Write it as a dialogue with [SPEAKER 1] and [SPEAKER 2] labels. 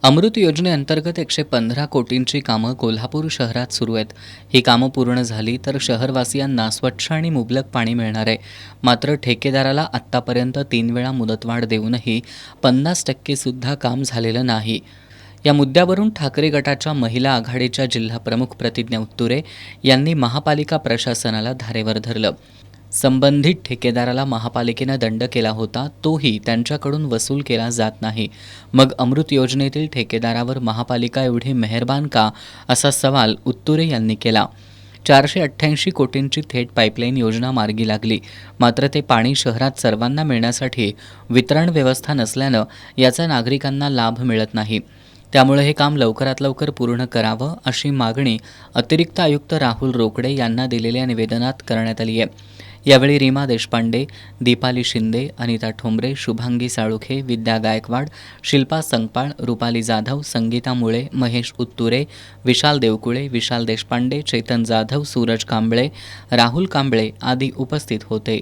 [SPEAKER 1] अमृत योजनेअंतर्गत 115 कोटींची कामं कोल्हापूर शहरात सुरू आहेत. ही कामं पूर्ण झाली तर शहरवासियांना स्वच्छ आणि मुबलक पाणी मिळणार आहे. मात्र ठेकेदाराला आत्तापर्यंत 3 वेळा मुदतवाढ देऊनही 50% सुद्धा काम झालेलं नाही. या मुद्द्यावरून ठाकरे गटाच्या महिला आघाडीच्या जिल्हाप्रमुख प्रतिज्ञा उत्तुरे यांनी महापालिका प्रशासनाला धारेवर धरलं. संबंधित ठेकेदाराला महापालिकेनं दंड केला होता, तोही त्यांच्याकडून वसूल केला जात नाही. मग अमृत योजनेतील ठेकेदारावर महापालिका एवढी मेहरबान का, असा सवाल उत्तुरे यांनी केला. 488 कोटींची थेट पाईपलाईन योजना मार्गी लागली, मात्र ते पाणी शहरात सर्वांना मिळण्यासाठी वितरण व्यवस्था नसल्यानं याचा नागरिकांना लाभ मिळत नाही. त्यामुळे हे काम लवकरात लवकर पूर्ण करावं, अशी मागणी अतिरिक्त आयुक्त राहुल रोकडे यांना दिलेल्या निवेदनात करण्यात आली आहे. यावेळी रीमा देशपांडे, दीपाली शिंदे, अनिता ठोंबरे, शुभांगी साळुखे, विद्या गायकवाड, शिल्पा संकपाळ, रुपाली जाधव, संगीता मुळे, महेश उत्तुरे, विशाल देवकुळे, विशाल देशपांडे, चेतन जाधव, सूरज कांबळे, राहुल कांबळे आदी उपस्थित होते.